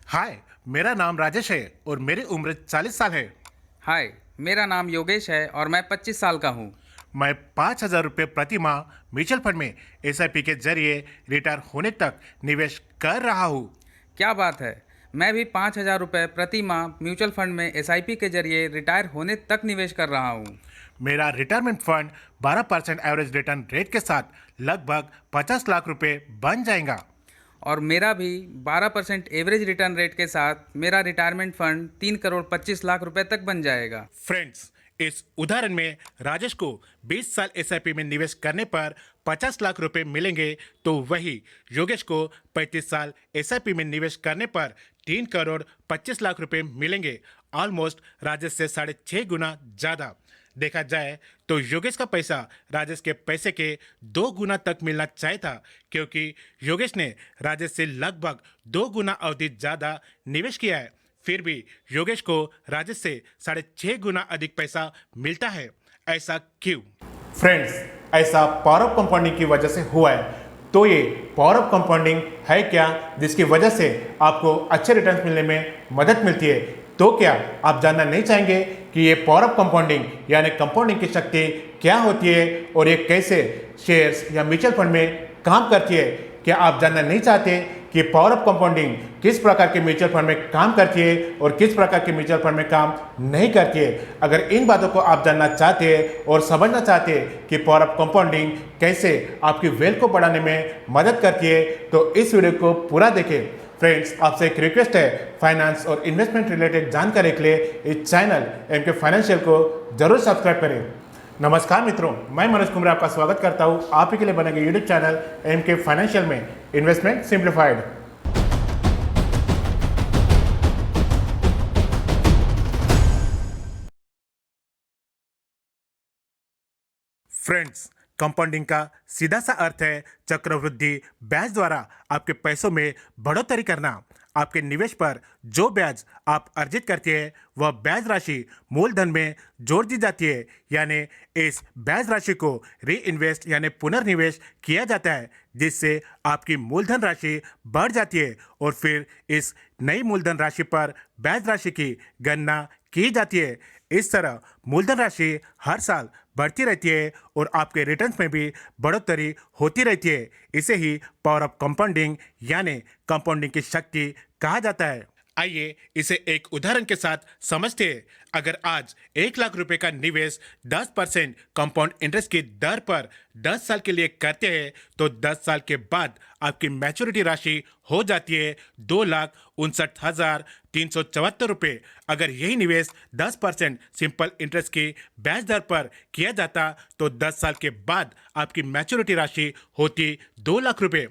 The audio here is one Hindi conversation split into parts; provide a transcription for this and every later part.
हाय, मेरा नाम राजेश है और मेरी उम्र 40 साल है। हाय, मेरा नाम योगेश है और मैं 25 साल का हूँ। मैं 5,000 रुपये प्रति माह म्यूचुअल फंड में एसआईपी के जरिए रिटायर होने तक निवेश कर रहा हूँ। क्या बात है। मैं भी 5,000 रुपये प्रति माह म्यूचुअल फंड में एसआईपी के जरिए रिटायर होने तक निवेश कर रहा हूँ। मेरा retirement fund 12% average return rate के साथ लगभग 50 लाख रुपए बन जाएगा। और मेरा भी 12% एवरेज रिटर्न रेट के साथ मेरा रिटायरमेंट फंड 3,25,00,000 रुपए तक बन जाएगा। फ्रेंड्स, इस उदाहरण में राजेश को 20 साल एसआईपी में निवेश करने पर 50 लाख रुपए मिलेंगे, तो वही योगेश को 35 साल एसआईपी में निवेश करने पर 3,25,00,000 रुपए मिलेंगे। ऑलमोस्ट राजेश से 6.5 गुना ज्यादा। देखा जाए तो योगेश का पैसा राजेश के पैसे के 2 गुना तक मिलना चाहिए था, क्योंकि योगेश ने राजेश से लगभग 2 गुना अवधि ज्यादा निवेश किया है। फिर भी योगेश को राजेश से 6.5 गुना अधिक पैसा मिलता है। ऐसा क्यों? फ्रेंड्स, ऐसा पावर ऑफ कंपाउंडिंग की वजह से हुआ है। तो ये पावर ऑफ कंपाउंडिंग है क्या, जिसकी वजह से आपको अच्छे रिटर्न्स मिलने में मदद मिलती है? तो क्या आप जानना नहीं चाहेंगे कि ये पावर ऑफ कंपाउंडिंग यानी कंपाउंडिंग की शक्ति क्या होती है और ये कैसे शेयर्स या म्यूचुअल फंड में काम करती है? क्या आप जानना नहीं चाहते कि पावर ऑफ कंपाउंडिंग किस प्रकार के म्यूचुअल फंड में काम करती है और किस प्रकार के म्यूचुअल फंड में काम नहीं करती है? अगर इन बातों को आप जानना चाहते हैं और समझना चाहते हैं कि पावर ऑफ कंपाउंडिंग कैसे आपकी वेल्थ को बढ़ाने में मदद करती है, तो इस वीडियो को पूरा देखें। फ्रेंड्स, आपसे एक रिक्वेस्ट है, फाइनेंस और इन्वेस्टमेंट रिलेटेड जानकारी के लिए इस चैनल एमके फाइनेंशियल को जरूर सब्सक्राइब करें। नमस्कार मित्रों, मैं मनोज कुमार आपका स्वागत करता हूं आप ही के लिए बने गए यूट्यूब चैनल एमके फाइनेंशियल में इन्वेस्टमेंट सिंप्लीफाइड। फ्रेंड्स, कंपाउंडिंग का सीधा सा अर्थ है चक्रवृद्धि ब्याज द्वारा आपके पैसों में बढ़ोतरी करना। आपके निवेश पर जो ब्याज आप अर्जित करते हैं वह ब्याज राशि मूलधन में जोड़ दी जाती है, यानी इस ब्याज राशि को री इन्वेस्ट यानी पुनर्निवेश किया जाता है, जिससे आपकी मूलधन राशि बढ़ जाती है और फिर इस नई मूलधन राशि पर ब्याज राशि की गणना की जाती है। इस तरह मूलधन राशि हर साल बढ़ती रहती है और आपके रिटर्न्स में भी बढ़ोतरी होती रहती है। इसे ही पावर ऑफ कंपाउंडिंग यानी कंपाउंडिंग की शक्ति कहा जाता है। आइए इसे एक उदाहरण के साथ समझते हैं। अगर आज 1 लाख रुपए का निवेश 10% कंपाउंड इंटरेस्ट की दर पर 10 साल के लिए करते हैं, तो 10 साल के बाद आपकी मैच्योरिटी राशि हो जाती है 2,59,374 रुपये। अगर यही निवेश 10% सिंपल इंटरेस्ट की ब्याज दर पर किया जाता तो 10 साल के बाद आपकी मैच्योरिटी राशि होती 2 लाख रुपये।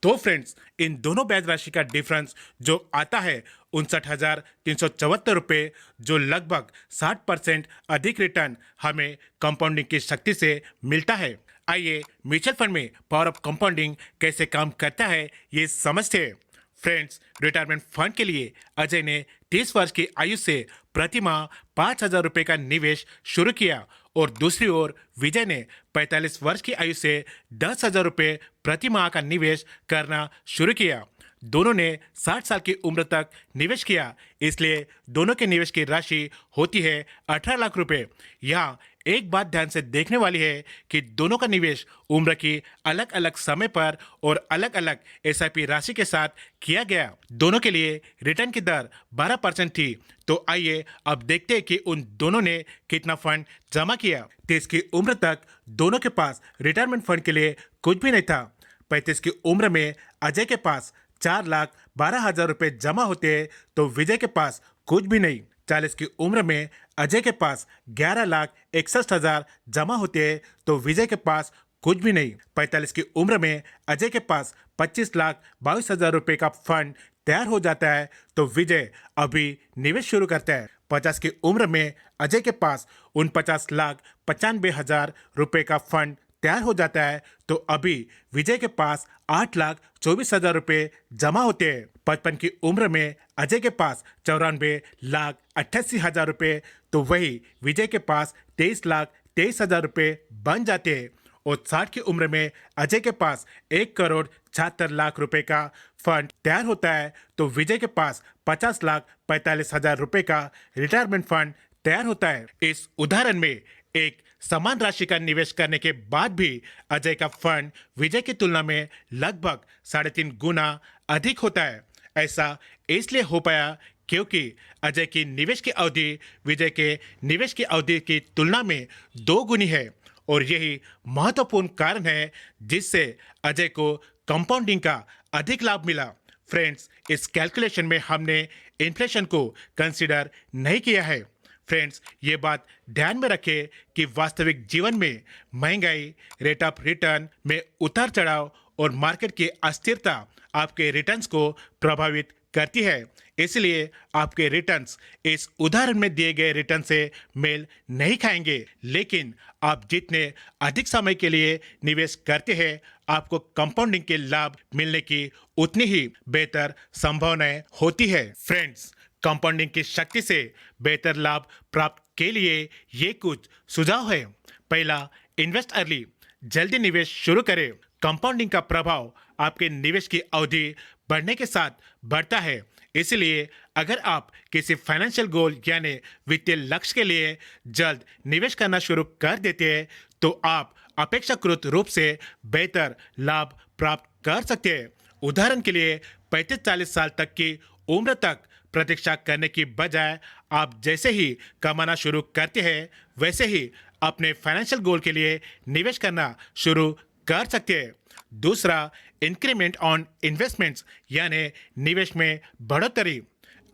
तो फ्रेंड्स, इन दोनों ब्याज राशि का डिफरेंस जो आता है 59,374 रुपये, जो लगभग 60% अधिक रिटर्न हमें कंपाउंडिंग की शक्ति से मिलता है। आइए म्यूचुअल फंड में पावर ऑफ कंपाउंडिंग कैसे काम करता है ये समझते हैं। फ्रेंड्स, रिटायरमेंट फंड के लिए अजय ने 30 वर्ष की आयु से प्रति माह 5,000 रुपये का निवेश शुरू किया और दूसरी ओर विजय ने 45 वर्ष की आयु से 10,000 रुपये प्रति माह का निवेश करना शुरू किया। दोनों ने 60 साल की उम्र तक निवेश किया, इसलिए दोनों के निवेश की राशि होती है 18 लाख रुपए। यहाँ एक बात ध्यान से देखने वाली है कि दोनों का निवेश उम्र की अलग अलग समय पर और अलग अलग एसआईपी राशि के साथ किया गया। दोनों के लिए रिटर्न की दर 12% थी। तो आइए अब देखते हैं कि उन दोनों ने कितना फंड जमा किया। 30 की उम्र तक दोनों के पास रिटायरमेंट फंड के लिए कुछ भी नहीं था। 35 की उम्र में अजय के पास 4,12,000 रुपये जमा होते हैं, तो विजय के पास कुछ भी नहीं। 40 की उम्र में अजय के पास 11,61,000 जमा होते हैं, तो विजय के पास कुछ भी नहीं। 45 की उम्र में अजय के पास 25,22,000 रुपये का फंड तैयार हो जाता है, तो विजय अभी निवेश शुरू करता है। 50 की उम्र में अजय के पास 49,95,000 रुपये का फंड तैयार हो जाता है, तो अभी विजय के पास 8,24,000 रुपये जमा होते हैं। 55 की उम्र में अजय के पास 94,88,000 रुपये, तो वही विजय के पास 23,23,000 रुपये बन जाते हैं। और 60 की उम्र में अजय के पास 1,40,00,000 76 लाख रुपए का फंड तैयार होता है तो विजय के पास 50,45,000 रुपए का रिटायरमेंट फंड तैयार होता है। इस उदाहरण में एक समान राशि का निवेश करने के बाद भी अजय का फंड विजय की तुलना में लगभग 3.5 गुना अधिक होता है। ऐसा इसलिए हो पाया क्योंकि अजय की निवेश की अवधि विजय के निवेश की अवधि की तुलना में 2 गुनी है और यही महत्वपूर्ण कारण है जिससे अजय को कंपाउंडिंग का अधिक लाभ मिला। फ्रेंड्स, इस कैलकुलेशन में हमने इन्फ्लेशन को कंसीडर नहीं किया है। फ्रेंड्स, ये बात ध्यान में रखें कि वास्तविक जीवन में महंगाई, रेट ऑफ रिटर्न में उतार चढ़ाव और मार्केट की अस्थिरता आपके रिटर्न्स को प्रभावित करती है। इसलिए आपके रिटर्न्स इस उदाहरण में दिए गए रिटर्न से मेल नहीं खाएंगे, लेकिन आप जितने अधिक समय के लिए निवेश करते हैं आपको कंपाउंडिंग के लाभ मिलने की उतनी ही बेहतर संभावनाएं होती है। फ्रेंड्स, कंपाउंडिंग की शक्ति से बेहतर लाभ प्राप्त के लिए ये कुछ सुझाव है। पहला, इन्वेस्ट अर्ली, जल्दी निवेश शुरू करें। कंपाउंडिंग का प्रभाव आपके निवेश की अवधि बढ़ने के साथ बढ़ता है, इसलिए अगर आप किसी फाइनेंशियल गोल यानी वित्तीय लक्ष्य के लिए जल्द निवेश करना शुरू कर देते हैं तो आप अपेक्षाकृत रूप से बेहतर लाभ प्राप्त कर सकते हैं। उदाहरण के लिए 35-40 साल तक की उम्र तक प्रतीक्षा करने की बजाय आप जैसे ही कमाना शुरू करते हैं वैसे ही अपने फाइनेंशियल गोल के लिए निवेश करना शुरू कर सकते हैं। दूसरा, इंक्रीमेंट ऑन इन्वेस्टमेंट्स यानी निवेश में बढ़ोतरी।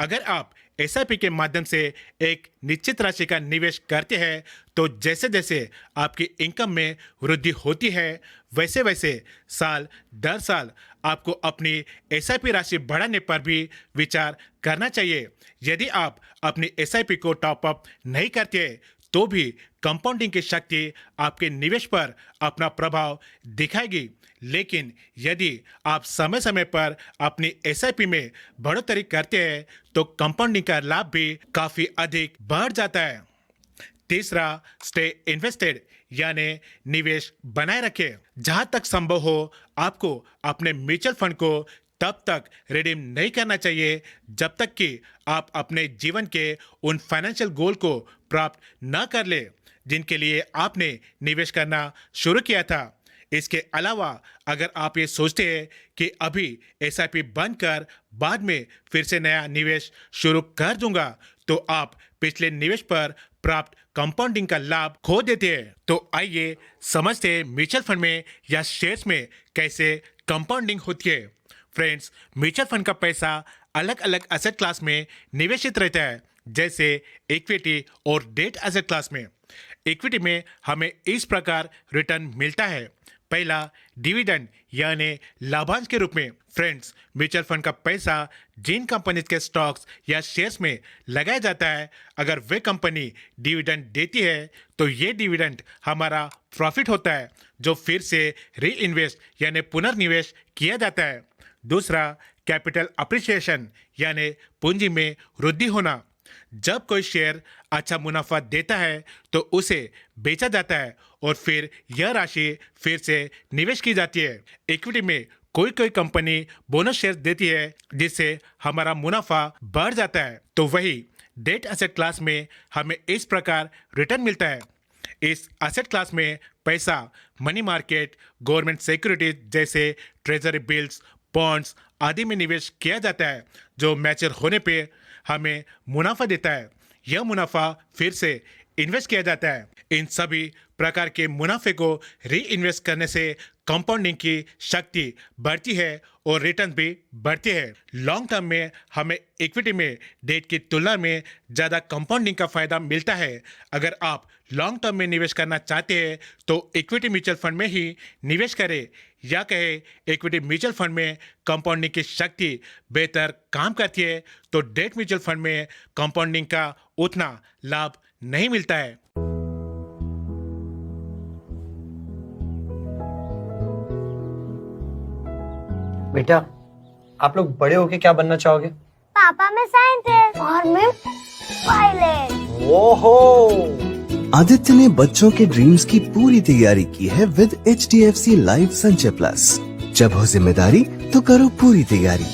अगर आप एसआईपी के माध्यम से एक निश्चित राशि का निवेश करते हैं तो जैसे जैसे आपकी इनकम में वृद्धि होती है वैसे वैसे साल दर साल आपको अपनी एसआईपी राशि बढ़ाने पर भी विचार करना चाहिए। यदि आप अपनी एसआईपी को टॉप अप नहीं करते तो भी कंपाउंडिंग की शक्ति आपके निवेश पर अपना प्रभाव दिखाएगी, लेकिन यदि आप समय समय पर अपनी एसआईपी में बढ़ोतरी करते हैं तो कंपाउंडिंग का लाभ भी काफी अधिक बढ़ जाता है। तीसरा, स्टे इन्वेस्टेड यानी निवेश बनाए रखें। जहां तक संभव हो आपको अपने म्यूचुअल फंड को तब तक रिडीम नहीं करना चाहिए जब तक कि आप अपने जीवन के उन फाइनेंशियल गोल को प्राप्त न कर ले जिनके लिए आपने निवेश करना शुरू किया था। इसके अलावा अगर आप ये सोचते हैं कि अभी एसआईपी बंद कर बाद में फिर से नया निवेश शुरू कर दूंगा तो आप पिछले निवेश पर प्राप्त कंपाउंडिंग का लाभ खो देते हैं। तो आइए समझते हैं म्यूचुअल फंड में या शेयर्स में कैसे कंपाउंडिंग होती है। फ्रेंड्स, म्यूचुअल फंड का पैसा अलग अलग एसेट क्लास में निवेशित रहता है, जैसे इक्विटी और डेट एसेट क्लास में। इक्विटी में हमें इस प्रकार रिटर्न मिलता है। पहला, डिविडेंड यानी लाभांश के रूप में। फ्रेंड्स, म्यूचुअल फंड का पैसा जिन कंपनीज के स्टॉक्स या शेयर्स में लगाया जाता है अगर वे कंपनी डिविडेंड देती है तो ये डिविडेंड हमारा प्रॉफिट होता है जो फिर से री इन्वेस्ट यानी पुनर्निवेश किया जाता है। दूसरा, कैपिटल अप्रिसिएशन यानी पूंजी में वृद्धि होना। जब कोई शेयर अच्छा मुनाफा देता है तो उसे बेचा जाता है और फिर यह राशि फिर से निवेश की जाती है। इक्विटी में कोई कोई कंपनी बोनस शेयर देती है जिससे हमारा मुनाफा बढ़ जाता है। तो वही डेट एसेट क्लास में हमें इस प्रकार रिटर्न मिलता है। इस एसेट क्लास में पैसा मनी मार्केट, गवर्नमेंट सिक्योरिटीज जैसे ट्रेजरी बिल्स, बॉन्ड्स आदि में निवेश किया जाता है जो मैच्योर होने पे हमें मुनाफा देता है। यह मुनाफा फिर से इन्वेस्ट किया जाता है। इन सभी प्रकार के मुनाफे को री इन्वेस्ट करने से कंपाउंडिंग की शक्ति बढ़ती है और रिटर्न भी बढ़ती है। लॉन्ग टर्म में हमें इक्विटी में डेट की तुलना में ज़्यादा कंपाउंडिंग का फायदा मिलता है। अगर आप लॉन्ग टर्म में निवेश करना चाहते हैं तो इक्विटी म्यूचुअल फंड में ही निवेश करें, या कहे इक्विटी म्यूचुअल फंड में कंपाउंडिंग की शक्ति बेहतर काम करती है तो डेट म्यूचुअल फंड में कंपाउंडिंग का उतना लाभ नहीं मिलता है। बेटा, आप लोग बड़े होके क्या बनना चाहोगे? पापा मैं साइंटिस्ट और मैं पायलट। ओहो! आदित्य ने बच्चों के ड्रीम्स की पूरी तैयारी की है विद HDFC लाइफ संचय प्लस। जब हो जिम्मेदारी तो करो पूरी तैयारी।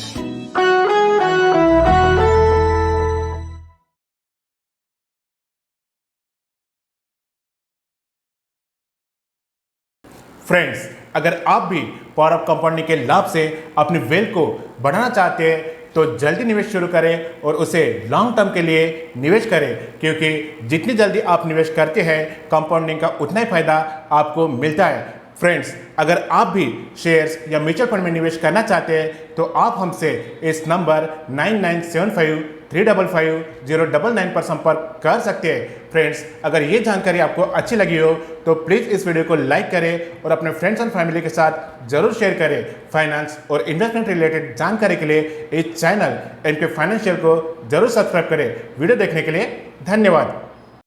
फ्रेंड्स, अगर आप भी पावर ऑफ कंपाउंडिंग के लाभ से अपनी वेल्थ को बढ़ाना चाहते हैं तो जल्दी निवेश शुरू करें और उसे लॉन्ग टर्म के लिए निवेश करें, क्योंकि जितनी जल्दी आप निवेश करते हैं कंपाउंडिंग का उतना ही फायदा आपको मिलता है। फ्रेंड्स, अगर आप भी शेयर्स या म्यूचुअल फंड में निवेश करना चाहते हैं तो आप हमसे इस नंबर 9975355099 पर संपर्क कर सकते हैं। फ्रेंड्स, अगर ये जानकारी आपको अच्छी लगी हो तो प्लीज़ इस वीडियो को लाइक करें और अपने फ्रेंड्स एंड फैमिली के साथ जरूर शेयर करें। फाइनेंस और इन्वेस्टमेंट रिलेटेड जानकारी के लिए इस चैनल एमके फाइनेंशियल को जरूर सब्सक्राइब करें। वीडियो देखने के लिए धन्यवाद।